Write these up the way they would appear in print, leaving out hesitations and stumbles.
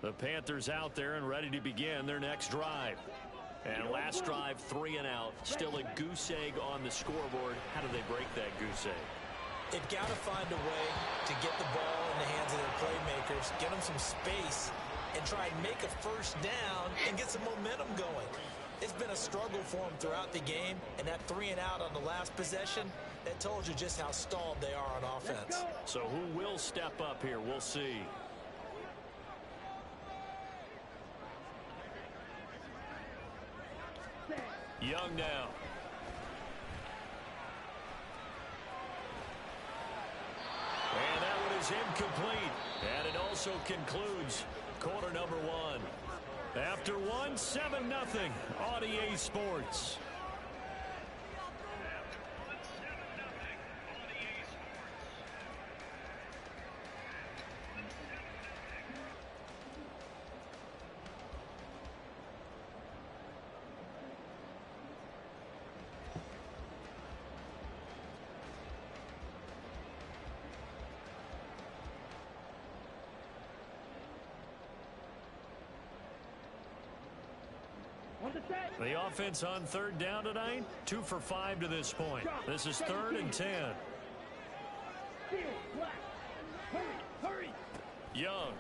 The Panthers out there and ready to begin their next drive. And last drive, 3 and out. Still a goose egg on the scoreboard. How do they break that goose egg? They've got to find a way to get the ball in the hands of their playmakers, get them some space, and try and make a first down and get some momentum going. It's been a struggle for them throughout the game, and that 3 and out on the last possession, that told you just how stalled they are on offense. So who will step up here? We'll see. Young now. And that one is incomplete. And it also concludes quarter number 1. After 1, 7-0 on EA Sports. The offense on third down tonight, 2 for 5 to this point. This is 3rd and 10. Young.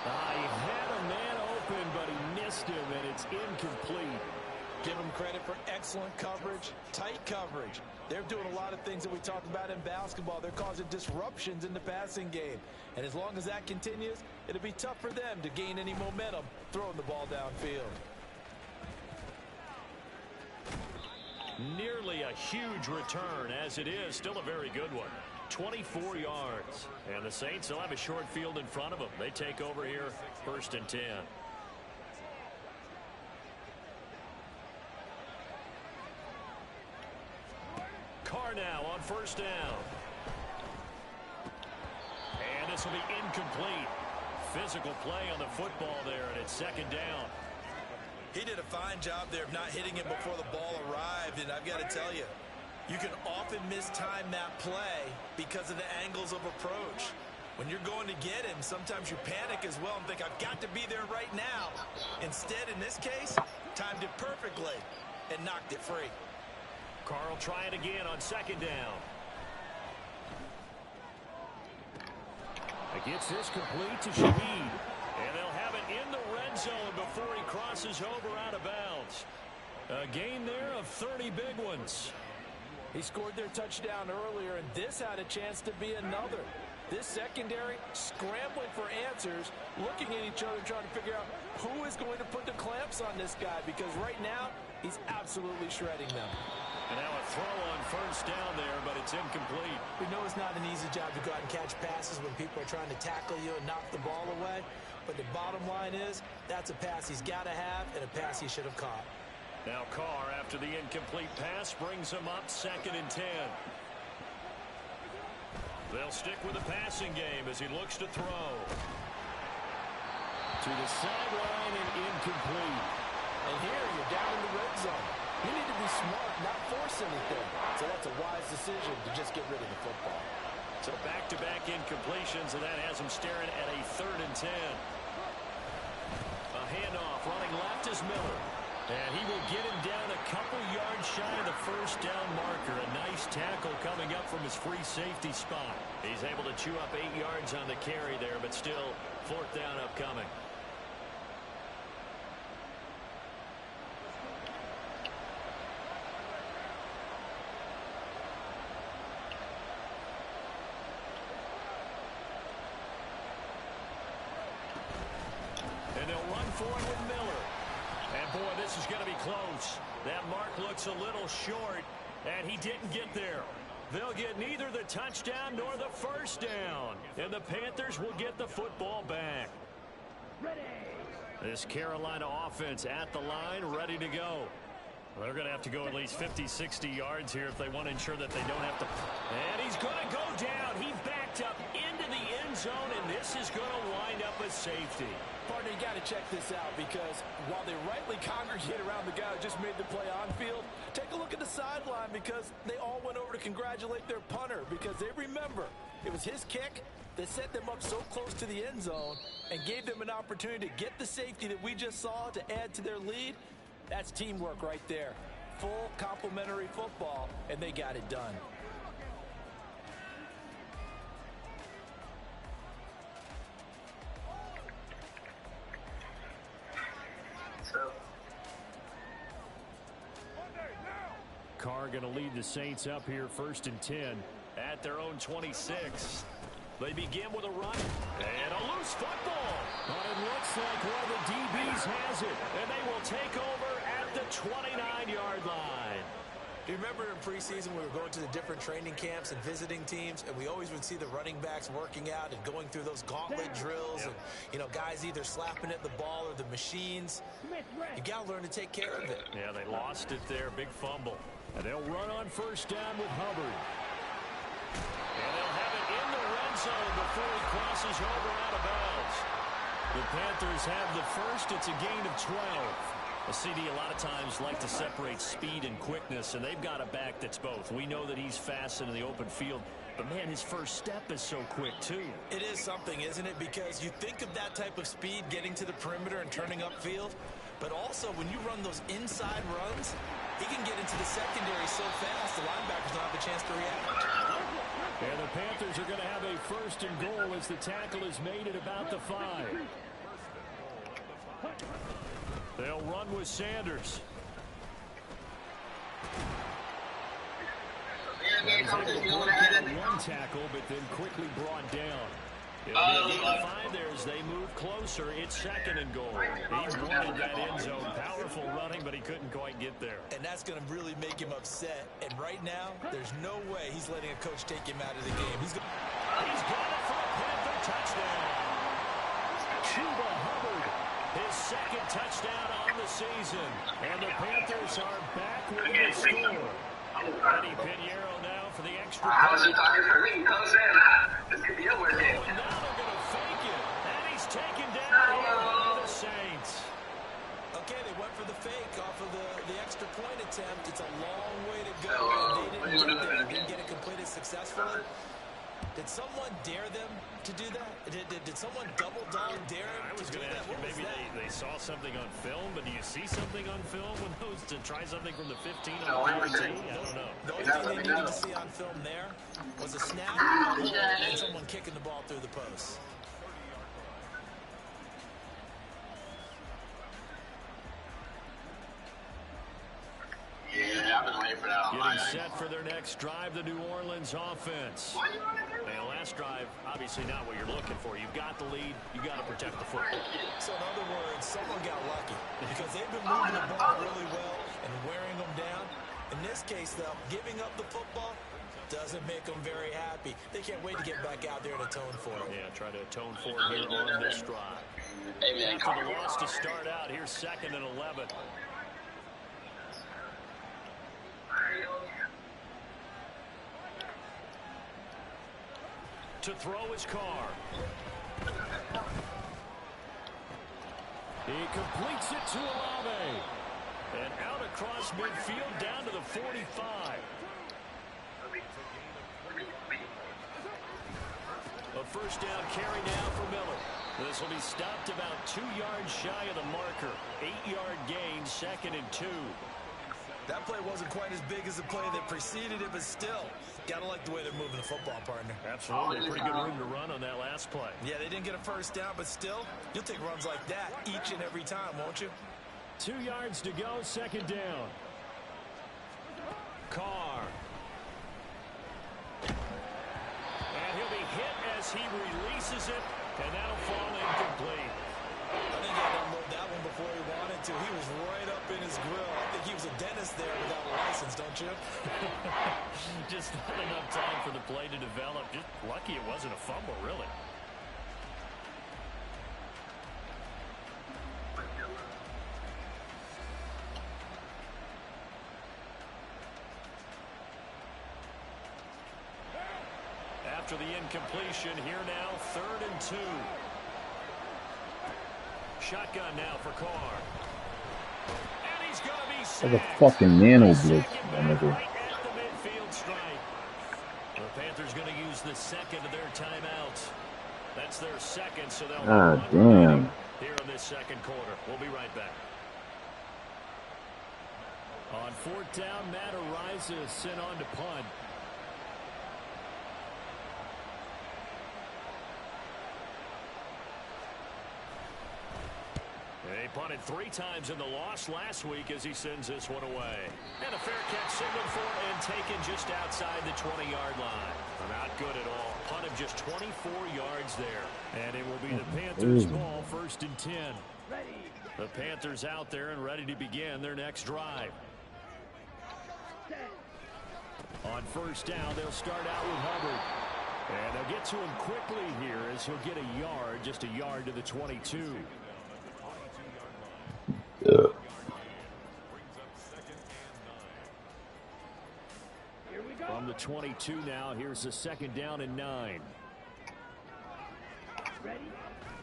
He had a man open, but he missed him, and it's incomplete. Give them credit for excellent coverage, tight coverage. They're doing a lot of things that we talked about in basketball. They're causing disruptions in the passing game. And as long as that continues, it'll be tough for them to gain any momentum throwing the ball downfield. Nearly a huge return, as it is still a very good one. 24 yards. And the Saints will have a short field in front of them. They take over here, 1st and 10. Carr now on 1st down. And this will be incomplete. Physical play on the football there, and it's 2nd down. He did a fine job there of not hitting it before the ball arrived, and I've got to tell you, you can often mistime that play because of the angles of approach. When you're going to get him, sometimes you panic as well and think, I've got to be there right now. Instead, in this case, timed it perfectly and knocked it free. Carr will try it again on 2nd down. It gets this complete to Shaheed. And they'll have it in the red zone before he crosses over out of bounds. A gain there of 30 big ones. He scored their touchdown earlier, and this had a chance to be another. This secondary scrambling for answers, looking at each other, trying to figure out who is going to put the clamps on this guy, because right now he's absolutely shredding them. And now a throw on 1st down there, but it's incomplete. We know it's not an easy job to go out and catch passes when people are trying to tackle you and knock the ball away. But the bottom line is, that's a pass he's got to have and a pass he should have caught. Now Carr, after the incomplete pass, brings him up 2nd and 10. They'll stick with the passing game as he looks to throw. To the sideline and incomplete. And here you're down in the red zone. You need to be smart, not force anything. So that's a wise decision to just get rid of the football. So back-to-back incompletions, and that has him staring at a 3rd and 10. A handoff running left is Miller. And he will get him down a couple yards shy of the 1st down marker. A nice tackle coming up from his free safety spot. He's able to chew up 8 yards on the carry there, but still 4th down upcoming. And they'll run for it with Miller. And, boy, this is going to be close. That mark looks a little short, and he didn't get there. They'll get neither the touchdown nor the 1st down. And the Panthers will get the football back. This Carolina offense at the line, ready to go. They're going to have to go at least 50, 60 yards here if they want to ensure that they don't have to. And he's going to go down. He backed up into the end zone, and this is going to wind up a safety. Partner, you got to check this out, because while they rightly congregate around the guy who just made the play on field, take a look at the sideline, because they all went over to congratulate their punter, because they remember It was his kick that set them up so close to the end zone and gave them an opportunity to get the safety that we just saw to add to their lead. That's teamwork right there. Full complementary football, and they got it done. Carr going to lead the Saints up here 1st and 10 at their own 26. They begin with a run and a loose football. But it looks like one of the DBs has it, and they will take over at the 29-yard line. Do you remember in preseason we were going to the different training camps and visiting teams, and we always would see the running backs working out and going through those gauntlet drills, and, you know, guys either slapping at the ball or the machines. You got to learn to take care of it. Yeah, they lost it there. Big fumble. And they'll run on 1st down with Hubbard. And they'll have it in the red zone before he crosses over out of bounds. The Panthers have the first. It's a gain of 12. A CD a lot of times like to separate speed and quickness, and they've got a back that's both. We know that he's fast in the open field, but, man, his first step is so quick, too. It is something, isn't it? Because you think of that type of speed getting to the perimeter and turning upfield, but also when you run those inside runs, he can get into the secondary so fast the linebackers don't have a chance to react. And the Panthers are going to have a 1st and goal as the tackle is made at about the 5. They'll run with Sanders. He's able to break out one tackle, but then quickly brought down. It'll be a gain of 5 there as they move closer. It's 2nd and goal. He wanted that end zone. Powerful running, but he couldn't quite get there. And that's going to really make him upset. And right now, there's no way he's letting a coach take him out of the game. He's got it for a Panther touchdown. Chuba Hubbard, his 2nd touchdown on the season. And the Panthers are back with the score. Eddie Pinheiro now for the extra point. I was just talking for me. Coach saying that. This could be your word game. And now they're going to fake it. And he's taken down by the Saints. Okay, they went for the fake off of the extra point attempt. It's a long way to go. And they didn't get there. They didn't get it completed successfully. Did someone dare them to do that? Did someone double dog dare them I was to do going to that? ask you, maybe they saw something on film, but do you see something on film when those to try something from the 15 on the 13? I don't know. The only thing they needed to see on film there was a snap and someone kicking the ball through the post. Yeah, I've been waiting for that. Getting set for their next drive, the New Orleans offense. And last drive, obviously not what you're looking for. You've got the lead. You've got to protect the football. So in other words, someone got lucky because they've been moving the ball really well and wearing them down. In this case, though, giving up the football doesn't make them very happy. They can't wait to get back out there and atone for it. Yeah, try to atone for it here on this drive. After the loss to start out, here's 2nd and 11. To throw his Carr. He completes it to Olave. And out across midfield down to the 45. A 1st down carry now for Miller. This will be stopped about 2 yards shy of the marker. 8-yard gain, 2nd and 2. That play wasn't quite as big as the play that preceded it, but still, gotta like the way they're moving the football, partner. Absolutely. Pretty good room to run on that last play. Yeah, they didn't get a 1st down, but still, you'll take runs like that each and every time, won't you? 2 yards to go, 2nd down. Carr. And he'll be hit as he releases it, and that'll fall incomplete. I think he had to unload that one before he wanted to. He was right up in his grill. I think he was a dentist there without a license, don't you? Just not enough time for the play to develop. Just lucky it wasn't a fumble, really. After the incompletion, here now, 3rd and 2. Shotgun now for Carr. And he's going to be sacked. That's a fucking nano blitz, my nigga. Right at the midfield stripe. The Panthers going to use the second of their timeouts. That's their second, so they'll Ah, damn. here in this second quarter. We'll be right back. On fourth down, Matt Ariza sent on to punt. He punted 3 times in the loss last week as he sends this one away. And a fair catch signaled for and taken just outside the 20-yard line. Not good at all. Punt of just 24 yards there. And it will be the Panthers' ball, 1st and 10. The Panthers out there and ready to begin their next drive. On 1st down, they'll start out with Hubbard. And they'll get to him quickly here as he'll get a yard, just a yard to the 22. From the 22 now, here's the 2nd down and 9.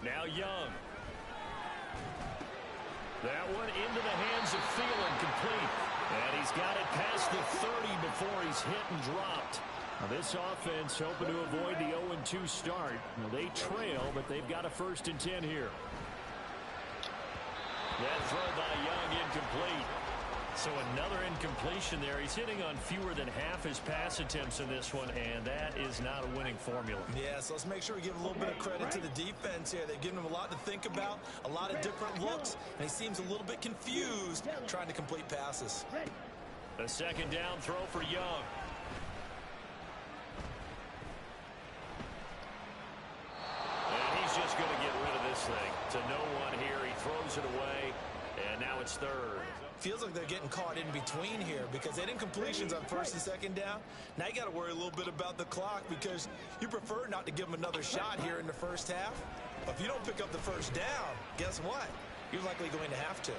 Now Young. That one into the hands of Thielen, complete. And he's got it past the 30 before he's hit and dropped. Now this offense hoping to avoid the 0-2 start. Now they trail, but they've got a 1st and 10 here. That throw by Young incomplete. So another incompletion there. He's hitting on fewer than half his pass attempts in this one, and that is not a winning formula. Yeah, so let's make sure we give a little bit of credit to the defense here. They've given him a lot to think about, a lot of different looks, and he seems a little bit confused trying to complete passes. A 2nd down throw for Young. And he's just going to get rid of this thing. To no one here. He throws it away, and now it's 3rd. Feels like they're getting caught in between here because they had incompletions on 1st and 2nd down. Now you got to worry a little bit about the clock because you prefer not to give them another shot here in the 1st half. But if you don't pick up the 1st down, guess what? You're likely going to have to.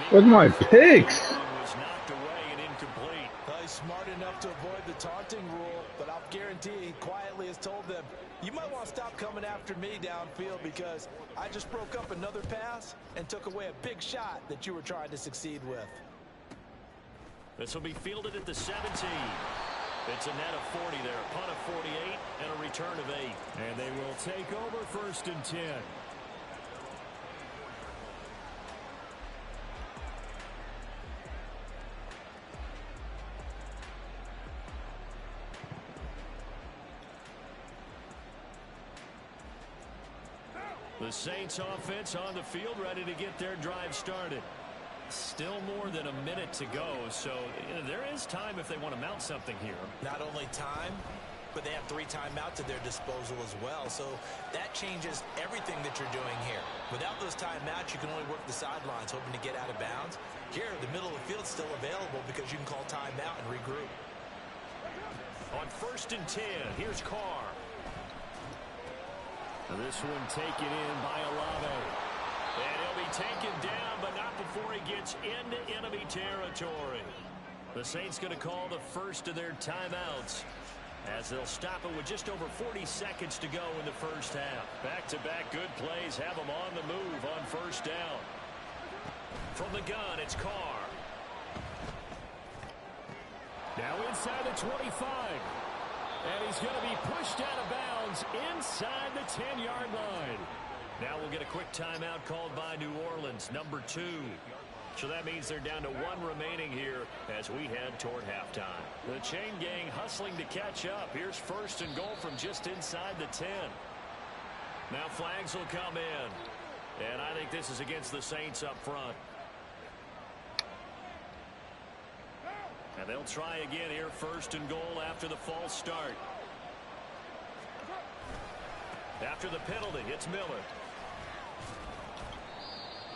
Where's my picks? Was knocked away and incomplete. Well, he's smart enough to avoid the taunting rule, but I'll guarantee he quietly has told them, you might want to stop coming after me downfield because I just broke up another pass and took away a big shot that you were trying to succeed with. This will be fielded at the 17. It's a net of 40 there. Punt of 48 and a return of 8. And they will take over 1st and 10. The Saints offense on the field ready to get their drive started. Still more than a minute to go, so there is time if they want to mount something here. Not only time, but they have 3 timeouts at their disposal as well, so that changes everything that you're doing here. Without those timeouts, you can only work the sidelines, hoping to get out of bounds. Here, the middle of the field is still available because you can call timeout and regroup. On 1st and 10, here's Carr. This one taken in by Olave. And he'll be taken down, but not before he gets into enemy territory. The Saints going to call the first of their timeouts as they'll stop it with just over 40 seconds to go in the 1st half. Back-to-back good plays have them on the move on 1st down. From the gun, it's Carr. Now inside the 25. And he's going to be pushed out of bounds inside the 10-yard line. Now we'll get a quick timeout called by New Orleans, number 2. So that means they're down to 1 remaining here as we head toward halftime. The chain gang hustling to catch up. Here's 1st and goal from just inside the 10. Now flags will come in. And I think this is against the Saints up front. And they'll try again here, 1st and goal after the false start. After the penalty, it's Miller.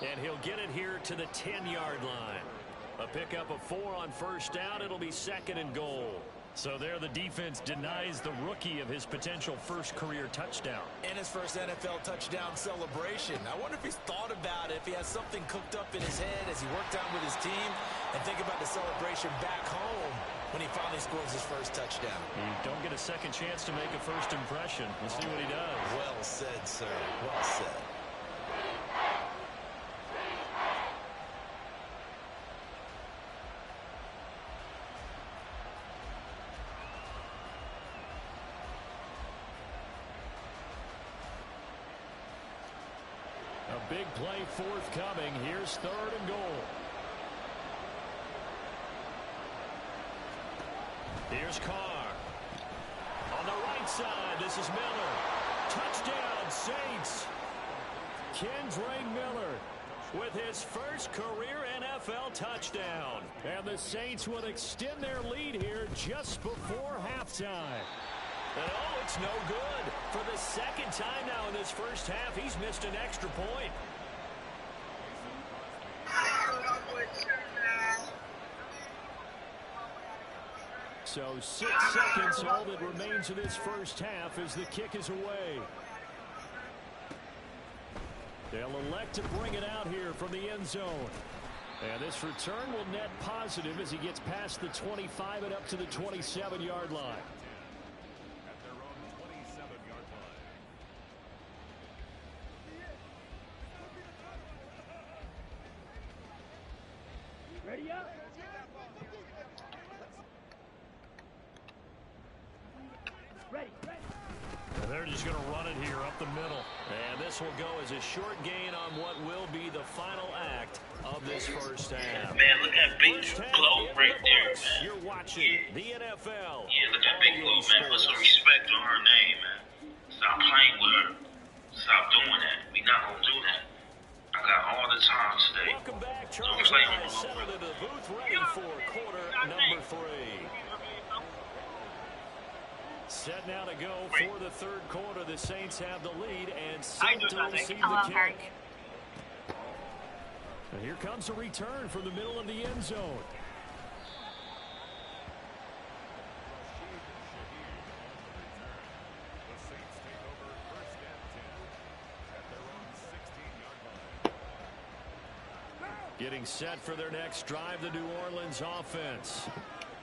And he'll get it here to the 10-yard line. A pickup of 4 on 1st down. It'll be 2nd and goal. So there the defense denies the rookie of his potential first career touchdown. And his first NFL touchdown celebration. I wonder if he's thought about it, if he has something cooked up in his head as he worked out with his team, and think about the celebration back home when he finally scores his first touchdown. You don't get a second chance to make a first impression. We'll see what he does. Well said, sir. Well said. big play forthcoming. Here's 3rd and goal. Here's Carr. On the right side, this is Miller. Touchdown, Saints. Kendre Miller with his first career NFL touchdown. And the Saints will extend their lead here just before halftime. And oh, it's no good. For the 2nd time now in this first half, he's missed an extra point. So 6 seconds, all that remains of this first half as the kick is away. They'll elect to bring it out here from the end zone. And this return will net positive as he gets past the 25 and up to the 27-yard line. At their own 27-yard line. Ready up. Ready. And they're just going to run it here up the middle. And this will go as a short gain on what will be the final act of this first half. Man, look at Big Glow right there, man. You're watching the NFL. Yeah, look at Big Glow, man. Put some respect on her name, man. Stop playing with her. Stop doing that. We not going to do that. I got all the time today. Welcome back, Don't Charles. play on her. Settled into the booth, ready for quarter number 3. Set now to go for the 3rd quarter. The Saints have the lead and set to receive the kick. And here comes a return from the middle of the end zone. The Saints take over 1st and 10 at their own 16-yard line. Getting set for their next drive, the New Orleans offense.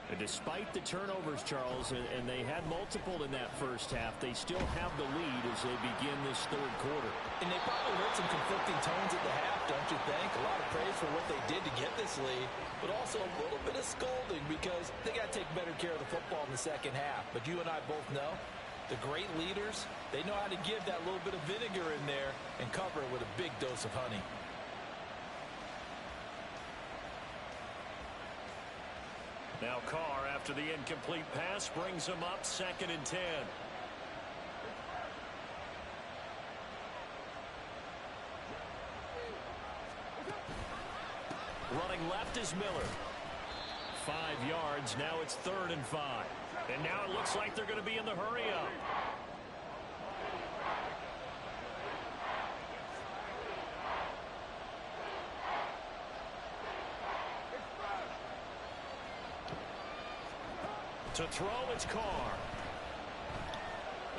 And despite the turnovers, Charles, and they had multiple in that first half, they still have the lead as they begin this 3rd quarter. And they probably heard some conflicting tones at the half, don't you think? A lot of praise for what they did to get this lead, but also a little bit of scolding because they got to take better care of the football in the 2nd half. But you and I both know the great leaders, they know how to give that little bit of vinegar in there and cover it with a big dose of honey. Now Carr, after the incomplete pass, brings him up 2nd and 10. Running left is Miller. 5 yards. Now it's 3rd and 5. And now it looks like they're going to be in the hurry up. To throw, it's Carr.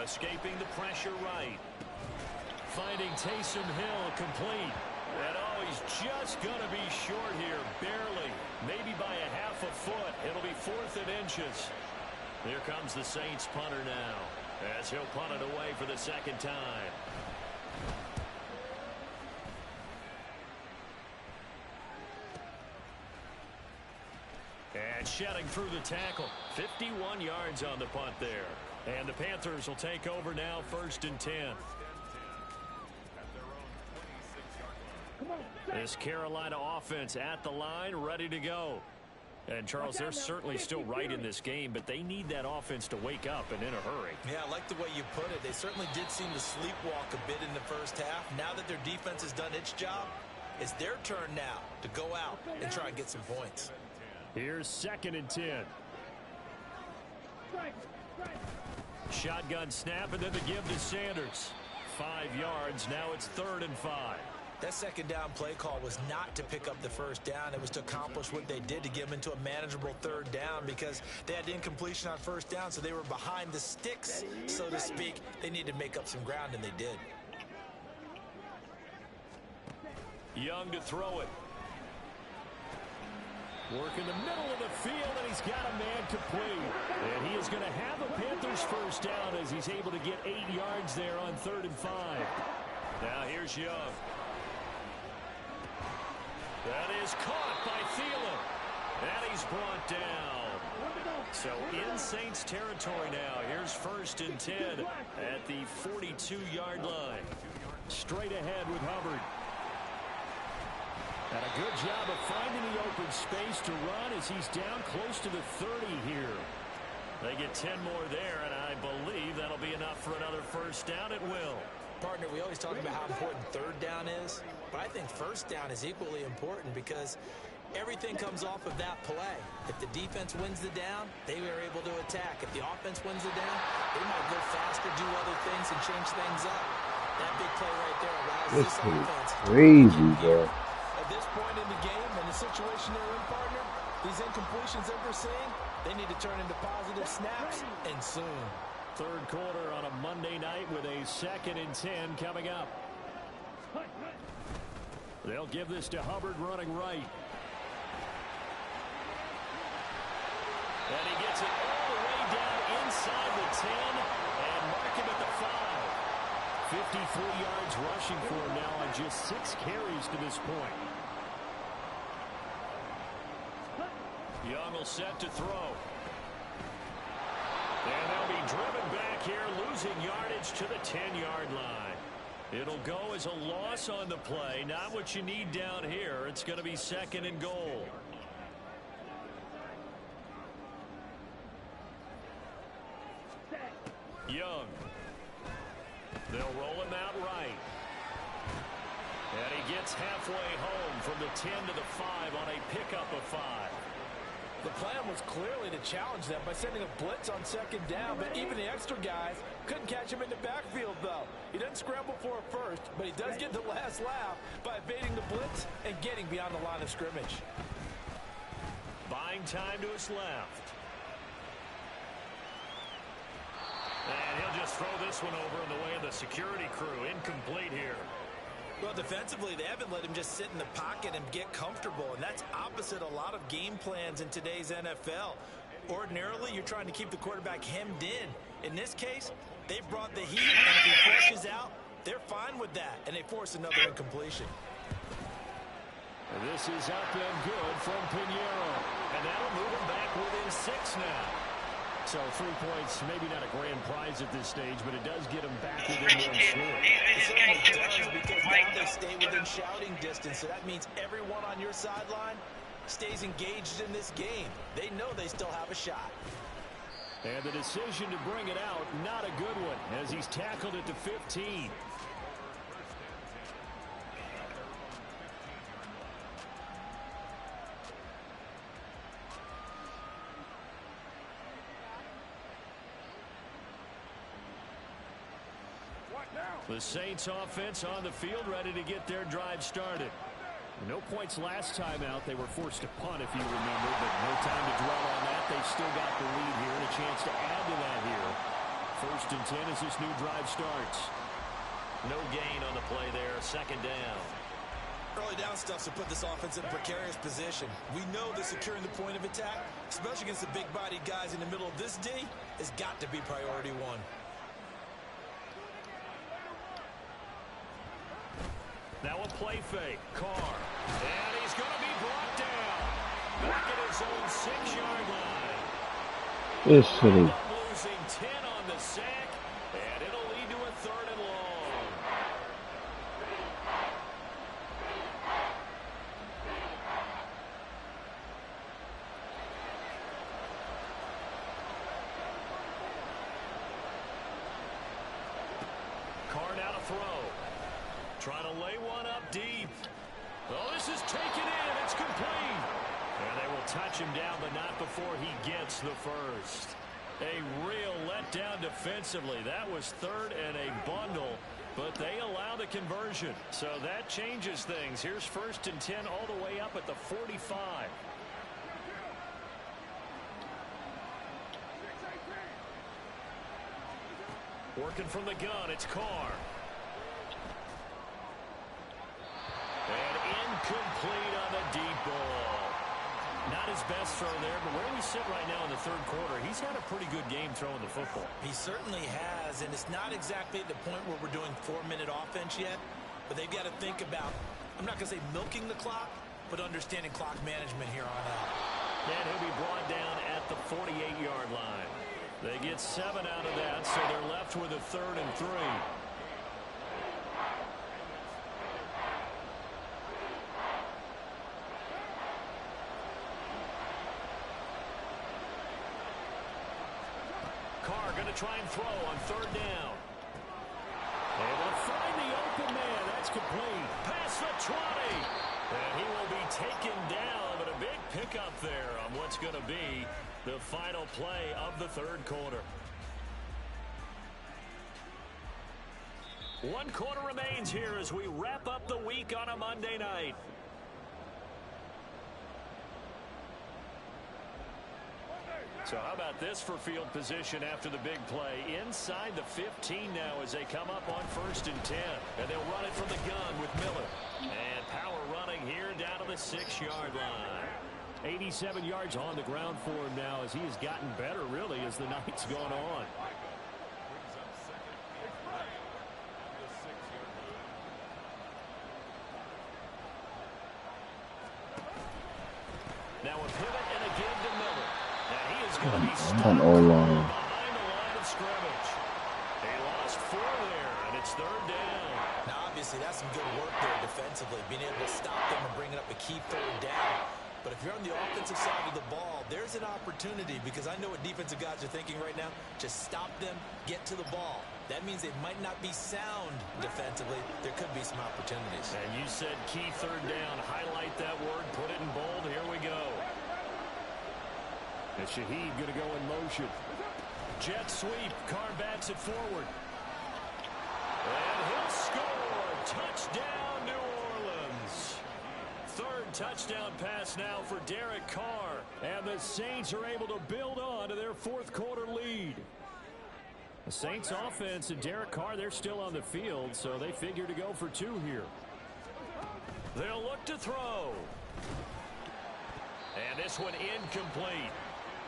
Escaping the pressure right. Finding Taysom Hill complete. And oh, he's just going to be short here, barely. Maybe by a half a foot. It'll be 4th and inches. Here comes the Saints punter now, as he'll punt it away for the 2nd time. And shedding through the tackle. 51 yards on the punt there. And the Panthers will take over now, 1st and 10. This Carolina offense at the line, ready to go. And, Charles, they're certainly still right in this game, but they need that offense to wake up and in a hurry. Yeah, I like the way you put it. They certainly did seem to sleepwalk a bit in the first half. Now that their defense has done its job, it's their turn now to go out and try and get some points. Here's 2nd and 10. Shotgun snap, and then the give to Sanders. 5 yards. Now it's 3rd and 5. That 2nd down play call was not to pick up the 1st down. It was to accomplish what they did to get them into a manageable 3rd down because they had incompletion on 1st down, so they were behind the sticks, so to speak. They needed to make up some ground, and they did. Young to throw it. Work in the middle of the field, and he's got a man complete. And he is going to have a Panthers 1st down as he's able to get 8 yards there on 3rd and 5. Now here's Young. That is caught by Thielen. And he's brought down. So in Saints territory now. Here's 1st and 10 at the 42-yard line. Straight ahead with Hubbard. And a good job of finding the open space to run as he's down close to the 30 here. They get 10 more there, and I believe that'll be enough for another first down. It will. Partner, we always talk about how important third down is, but I think first down is equally important because everything comes off of that play. If the defense wins the down, they are able to attack. If the offense wins the down, they might go faster, do other things, and change things up. That big play right there allows this offense crazy, bro. at this point in the game and the situation they're in, partner, these incompletions that we're seeing, they need to turn into positive snaps, and soon. Third quarter on a Monday night with a 2nd and 10 coming up. They'll give this to Hubbard running right. And he gets it all the way down inside the 10 and mark him at the 5. 53 yards rushing for him now on just 6 carries to this point. Young will set to throw. And they'll be driven back here, losing yardage to the 10-yard line. It'll go as a loss on the play. Not what you need down here. It's going to be 2nd and goal. Young. They'll roll him out right. And he gets halfway home from the 10 to the 5 on a pickup of 5. The plan was clearly to challenge them by sending a blitz on 2nd down, but even the extra guys couldn't catch him in the backfield, though. He doesn't scramble for a first, but he does get the last laugh by evading the blitz and getting beyond the line of scrimmage. Buying time to his left. And he'll just throw this one over in the way of the security crew. Incomplete here. Well, defensively, they haven't let him just sit in the pocket and get comfortable, and that's opposite a lot of game plans in today's NFL. Ordinarily, you're trying to keep the quarterback hemmed in. In this case, they brought the heat, and if he flushes out, they're fine with that, and they force another incompletion. And this is up and good from Pinheiro, and that'll move him back within 6 now. So 3 points, maybe not a grand prize at this stage, but it does get them back within 1 score. It certainly does, because now they stay within shouting distance, so that means everyone on your sideline stays engaged in this game. They know they still have a shot. And the decision to bring it out, not a good one, as he's tackled at the 15. The Saints offense on the field, ready to get their drive started. No points last time out. They were forced to punt, if you remember, but no time to dwell on that. They still got the lead here and a chance to add to that here. 1st and 10 as this new drive starts. No gain on the play there. 2nd down. Early down stuff to put this offense in a precarious position. We know that securing the point of attack, especially against the big-bodied guys in the middle of this D, has got to be priority 1. Now a play fake. Carr. And he's going to be brought down. Back at his own 6-yard line. This city. Losing 10 on the sack. And it'll lead to a 3rd and long. Carr now to throw. Trying to lay one up deep. Oh, this is taken in. It's complete. And they will touch him down, but not before he gets the first. A real letdown defensively. That was 3rd and a bundle, but they allow the conversion. So that changes things. Here's 1st and 10 all the way up at the 45. Working from the gun, it's Carr. And incomplete on the deep ball. Not his best throw there, but where we sit right now in the 3rd quarter, he's had a pretty good game throwing the football. He certainly has, and it's not exactly at the point where we're doing 4-minute offense yet, but they've got to think about, I'm not going to say milking the clock, but understanding clock management here on out. And he'll be brought down at the 48-yard line. They get 7 out of that, so they're left with a 3rd and 3. Carr going to try and throw on third down. Able to find the open man. That's complete. Past the 20. And he will be taken down, but a big pickup there on what's going to be the final play of the third quarter. 1 quarter remains here as we wrap up the week on a Monday night. So how about this for field position after the big play? Inside the 15 now as they come up on 1st and 10. And they'll run it from the gun with Miller. And power running here down to the 6-yard line. 87 yards on the ground for him now as he has gotten better really as the night's gone on. Now a pivot and a give to Miller. And he is going to be stopped behind the line of scrimmage. They lost 4 there, and it's 3rd down. Now, obviously, that's some good work there defensively, being able to stop them and bringing up a key 3rd down. But if you're on the offensive side of the ball, there's an opportunity because I know what defensive guys are thinking right now. Just stop them, get to the ball. That means they might not be sound defensively. There could be some opportunities. And you said key 3rd down. Highlight that word. Put it in bold. Here we go. And Shaheed going to go in motion. Jet sweep. Carr backs it forward. And he'll score. Touchdown, New Orleans. 3rd touchdown pass now for Derek Carr. And the Saints are able to build on to their 4th quarter lead. The Saints offense and Derek Carr, they're still on the field, so they figure to go for 2 here. They'll look to throw. And this one incomplete.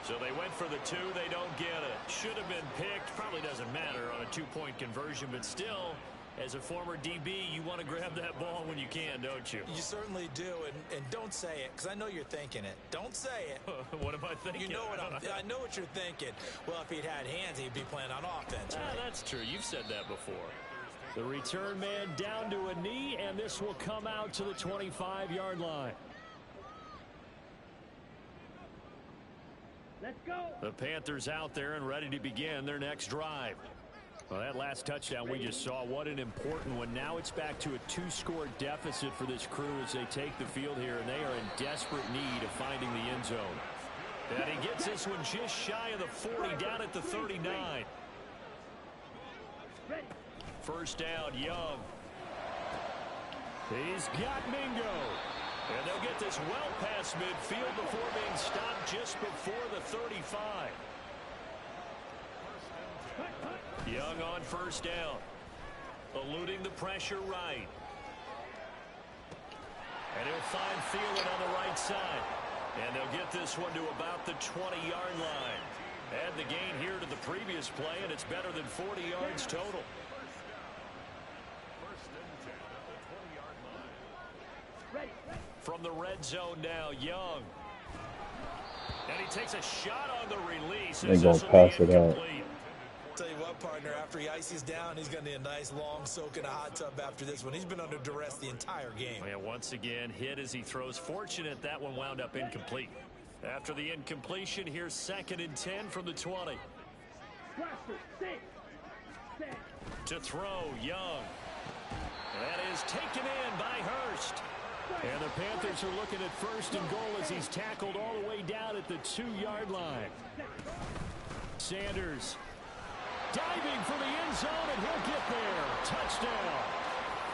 So they went for the 2. They don't get it. Should have been picked. Probably doesn't matter on a 2-point conversion, but still, as a former DB, you want to grab that ball when you can, don't you? You certainly do, and don't say it, because I know you're thinking it. Don't say it. What am I thinking? You know what I know what you're thinking. Well, if he'd had hands, he'd be playing on offense. Right? That's true. You've said that before. The return man down to a knee, and this will come out to the 25-yard line. Let's go. The Panthers out there and ready to begin their next drive. Well, that last touchdown we just saw, what an important one. Now it's back to a 2-score deficit for this crew as they take the field here, and they are in desperate need of finding the end zone. And he gets this one just shy of the 40, down at the 39. First down, Young. He's got Mingo. And they'll get this well past midfield before being stopped just before the 35. Young on first down. Eluding the pressure right. And he'll find Thielen on the right side. And they'll get this one to about the 20-yard line. Add the gain here to the previous play, and it's better than 40 yards total. From the red zone now, Young. And he takes a shot on the release. They're going to pass it out. Tell you what, partner, after he ices down, he's going to need a nice long soak in a hot tub after this one. He's been under duress the entire game. Yeah, once again, hit as he throws. Fortunate that one wound up incomplete. After the incompletion, here's 2nd and 10 from the 20. To throw, Young. That is taken in by Hurst. And the Panthers are looking at 1st and goal as he's tackled all the way down at the 2-yard line. Sanders diving for the end zone, and he'll get there. Touchdown.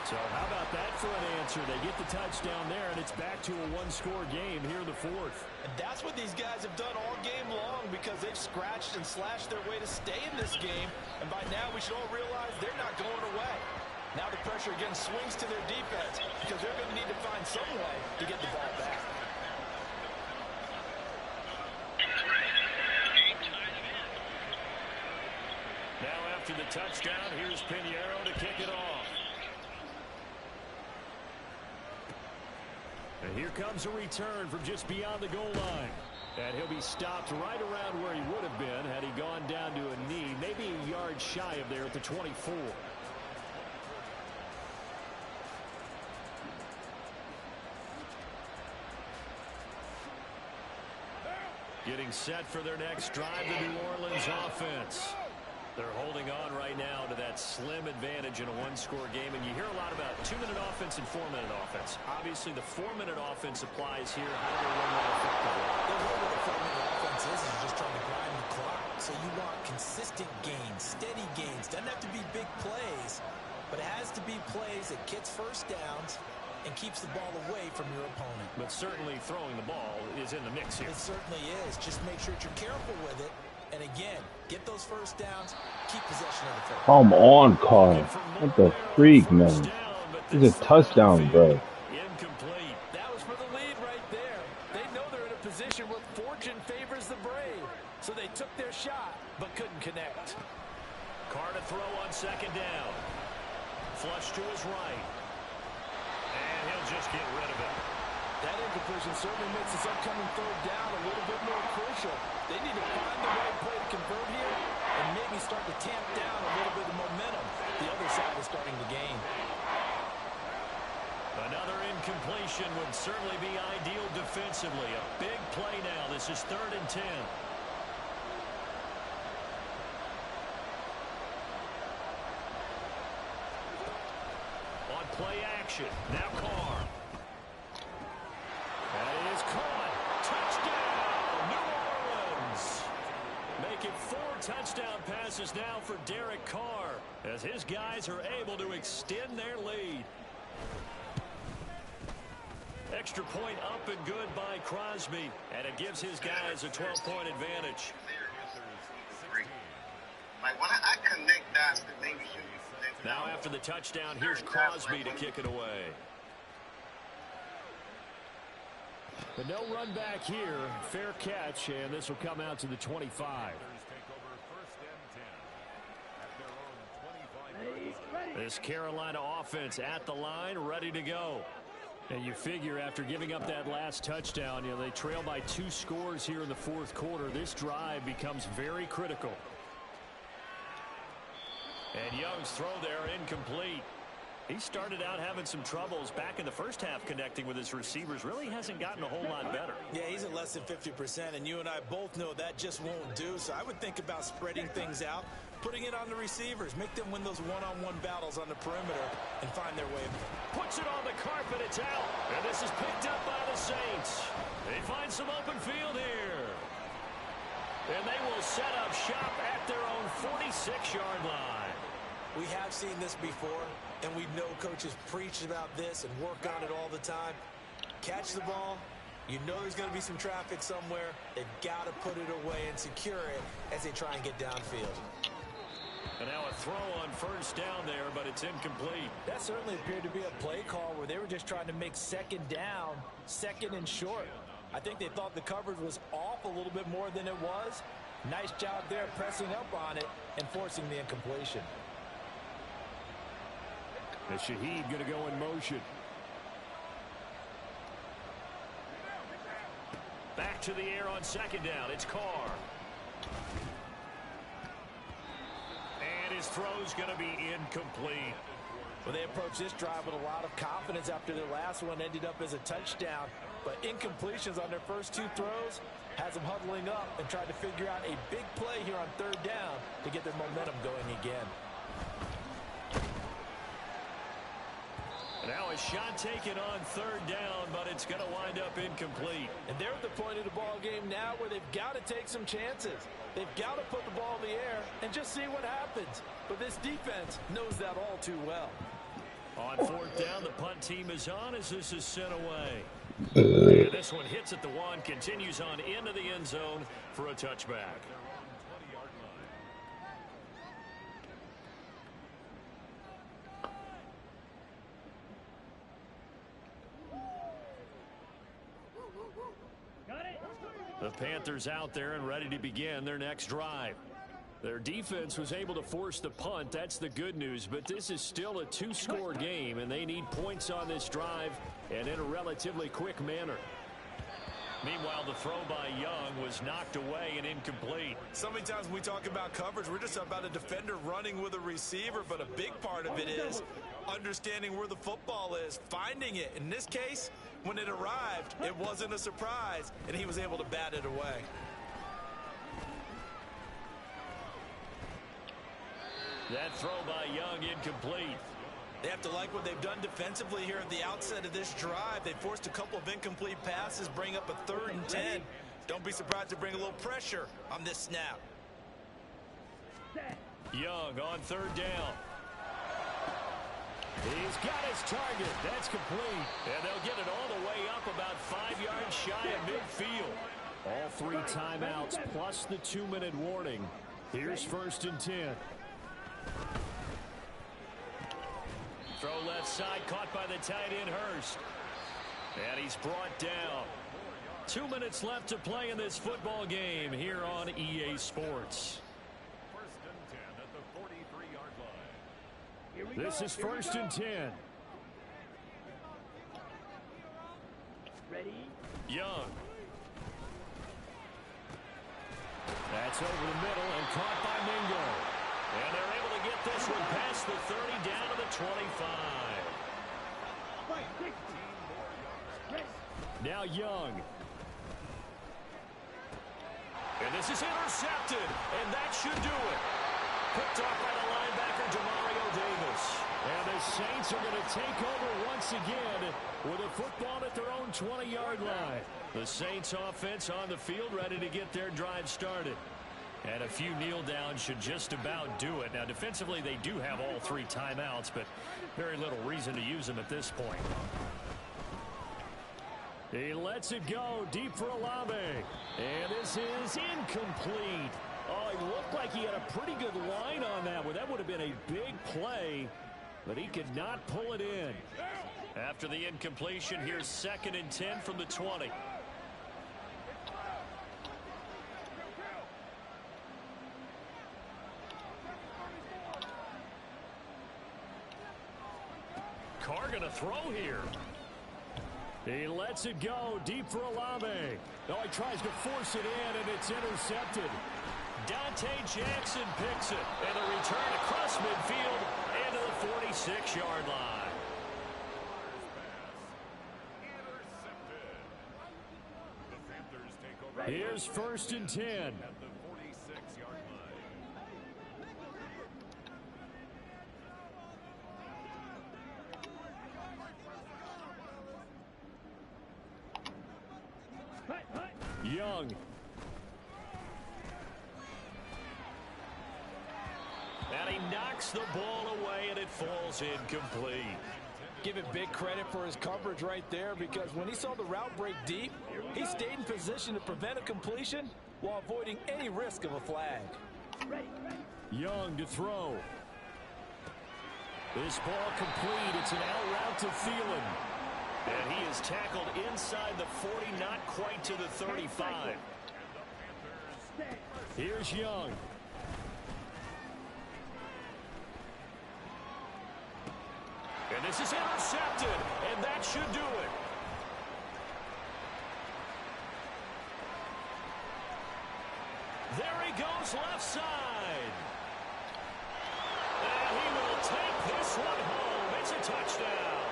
So how about that for an answer? They get the touchdown there, and it's back to a 1-score game here in the 4th. And that's what these guys have done all game long because they've scratched and slashed their way to stay in this game. And by now we should all realize they're not going away. Now the pressure again swings to their defense because they're going to need to find some way to get the ball back. Now after the touchdown, here's Pinheiro to kick it off. And here comes a return from just beyond the goal line. And he'll be stopped right around where he would have been had he gone down to a knee, maybe a yard shy of there at the 24. Getting set for their next drive, the New Orleans offense. They're holding on right now to that slim advantage in a one-score game. And you hear a lot about 2-minute offense and 4-minute offense. Obviously, the 4-minute offense applies here. How do they run that effectively? The role of the 4-minute offense is just trying to grind the clock. So you want consistent gains, steady gains. Doesn't have to be big plays, but it has to be plays that gets first downs and keeps the ball away from your opponent. But certainly throwing the ball is in the mix here. It certainly is. Just make sure that you're careful with it. And again, get those first downs, keep possession of the football. Come on, Carr. What the freak, man? It's a touchdown, bro. Incomplete. That was for the lead right there. They know they're in a position where fortune favors the brave. So they took their shot, but couldn't connect. Carr to throw on second down. Flush to his right. And he'll just get rid of it. That incompletion certainly makes this upcoming third down a little bit more crucial. They need to find the right play to convert here and maybe start to tamp down a little bit of momentum. The other side is starting to gain. Another incompletion would certainly be ideal defensively. A big play now. This is 3rd and 10. On play action. Now Carr. That is caught. Touchdown, New Orleans. Making 4 touchdown passes now for Derek Carr as his guys are able to extend their lead. Extra point up and good by Crosby, and it gives his guys a 12-point advantage. Like when I connect dots, the thing is Now after the touchdown, here's Crosby to kick it away. But no run back here. Fair catch, and this will come out to the 25. This Carolina offense at the line, ready to go. And you figure after giving up that last touchdown, they trail by 2 scores here in the 4th quarter. This drive becomes very critical. And Young's throw there incomplete. He started out having some troubles back in the first half connecting with his receivers. Really hasn't gotten a whole lot better. Yeah, he's at less than 50%, and you and I both know that just won't do. So I would think about spreading things out, putting it on the receivers, make them win those one-on-one battles on the perimeter and find their way. Puts it on the carpet, it's out. And this is picked up by the Saints. They find some open field here. And they will set up shop at their own 46-yard line. We have seen this before, and we know coaches preach about this and work on it all the time. Catch the ball. You know there's going to be some traffic somewhere. They've got to put it away and secure it as they try and get downfield. And now a throw on first down there, but it's incomplete. That certainly appeared to be a play call where they were just trying to make second down, second and short. I think they thought the coverage was off a little bit more than it was. Nice job there pressing up on it and forcing the incompletion. And Shaheed going to go in motion. Back to the air on second down. It's Carr. And his throw's going to be incomplete. Well, they approached this drive with a lot of confidence after their last one ended up as a touchdown. But incompletions on their first 2 throws has them huddling up and trying to figure out a big play here on third down to get their momentum going again. Now a shot taken on third down, but it's going to wind up incomplete. And they're at the point of the ball game now where they've got to take some chances. They've got to put the ball in the air and just see what happens. But this defense knows that all too well. On fourth down, the punt team is on as this is sent away. And this one hits at the 1, continues on into the end zone for a touchback. The Panthers out there and ready to begin their next drive. Their defense was able to force the punt. That's the good news. But this is still a 2-score game, and they need points on this drive and in a relatively quick manner. Meanwhile, the throw by Young was knocked away and incomplete. So many times when we talk about coverage, we're just about a defender running with a receiver, but a big part of it is understanding where the football is, finding it. In this case, when it arrived, it wasn't a surprise, and he was able to bat it away. That throw by Young incomplete. They have to like what they've done defensively here at the outset of this drive. They forced a couple of incomplete passes, bring up a 3rd and 10. Don't be surprised to bring a little pressure on this snap. Young on 3rd down. He's got his target. That's complete. And they'll get it all the way up about 5 yards shy of midfield. All 3 timeouts plus the 2-minute warning. Here's 1st and 10. Throw left side, caught by the tight end Hurst. And he's brought down. 2 minutes left to play in this football game here on EA Sports. 1st and 10 at the 43-yard line. This is 1st and 10. Ready? Young. That's over the middle and caught by Mingo. And they're able to get this one past the 30 down to the 25. Now Young. And this is intercepted. And that should do it. Picked off by the linebacker, Demario Davis. And the Saints are going to take over once again with a football at their own 20-yard line. The Saints offense on the field ready to get their drive started. And a few kneel downs should just about do it. Now, defensively, they do have all 3 timeouts, but very little reason to use them at this point. He lets it go deep for Olave. And this is incomplete. Oh, he looked like he had a pretty good line on that one. That would have been a big play, but he could not pull it in. After the incompletion, here's 2nd and 10 from the 20. Carr going to throw here. He lets it go deep for Olave. Oh, he tries to force it in, and it's intercepted. Dante Jackson picks it. And a return across midfield into the 46-yard line. Intercepted. The Panthers take over. Here's 1st and 10. At the 46-yard line. Young. And he knocks the ball away, and it falls incomplete. Give him big credit for his coverage right there, because when he saw the route break deep, he stayed in position to prevent a completion while avoiding any risk of a flag. Young to throw. This ball complete. It's an out route to Thielen. And he is tackled inside the 40, not quite to the 35. Here's Young. And this is intercepted, and that should do it. There he goes left side. And he will take this one home. It's a touchdown.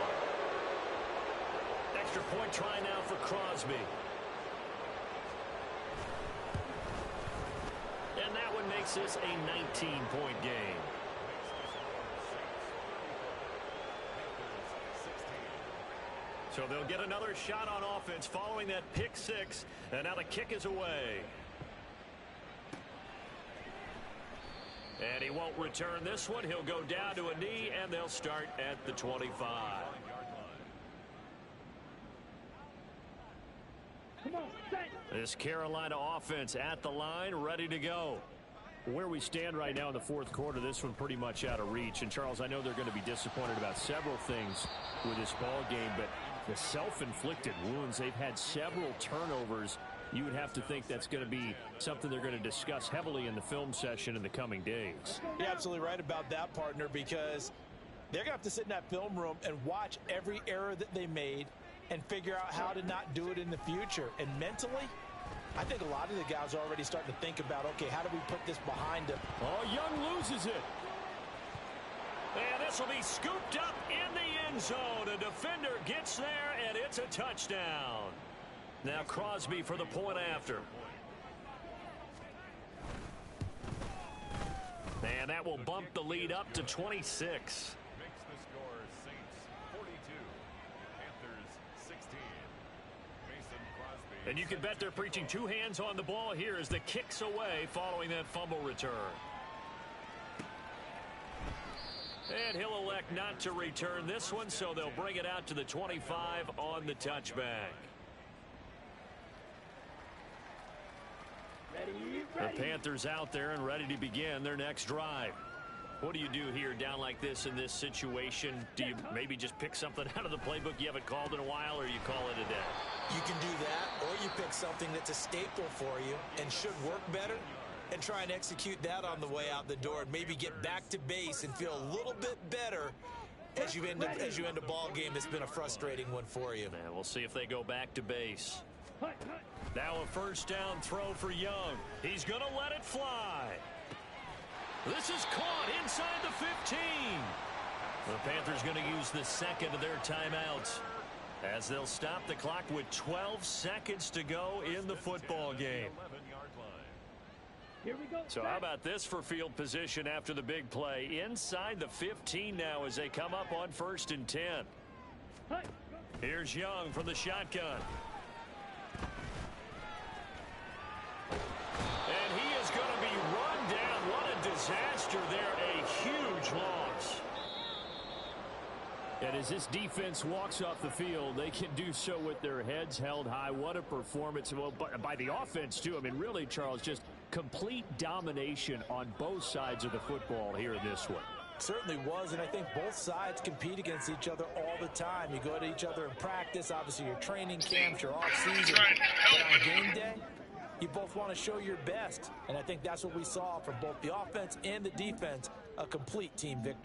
Extra point try now for Crosby. And that one makes this a 19-point game. So they'll get another shot on offense following that pick 6. And now the kick is away. And he won't return this one. He'll go down to a knee, and they'll start at the 25. This Carolina offense at the line, ready to go. Where we stand right now in the 4th quarter, this one pretty much out of reach. And, Charles, I know they're going to be disappointed about several things with this ball game, but the self-inflicted wounds, they've had several turnovers. You would have to think that's going to be something they're going to discuss heavily in the film session in the coming days. You're absolutely right about that, partner, because they're going to have to sit in that film room and watch every error that they made and figure out how to not do it in the future. And mentally, I think a lot of the guys are already starting to think about, okay, how do we put this behind them? Oh, Young loses it. And this will be scooped up in the end zone. A defender gets there, and it's a touchdown. Now Crosby for the point after. And that will bump the lead up to 26. Makes the score Saints 42, Panthers 16. Mason Crosby. And you can bet they're preaching two hands on the ball here as the kick's away following that fumble return. And he'll elect not to return this one, so they'll bring it out to the 25 on the touchback. The Panthers out there and ready to begin their next drive. What do you do here down like this in this situation? Do you maybe just pick something out of the playbook you haven't called in a while, or you call it a day? You can do that, or you pick something that's a staple for you and should work better and try and execute that on the way out the door and maybe get back to base and feel a little bit better as you end a ball game that's been a frustrating one for you. And we'll see if they go back to base. Now a first down throw for Young. He's going to let it fly. This is caught inside the 15. The Panthers going to use the second of their timeouts as they'll stop the clock with 12 seconds to go in the football game. 11-yard line. Here we go. So how about this for field position after the big play? Inside the 15 now as they come up on 1st and 10. Here's Young from the shotgun. And he is going to be run down. What a disaster there. A huge loss. And as this defense walks off the field, they can do so with their heads held high. What a performance. Well, by the offense, too. I mean, really, Charles, just complete domination on both sides of the football here in this one. Certainly was, and I think both sides compete against each other all the time. You go to each other in practice, obviously your training camps, your off-season. But on game day, you both want to show your best, and I think that's what we saw from both the offense and the defense, a complete team victory.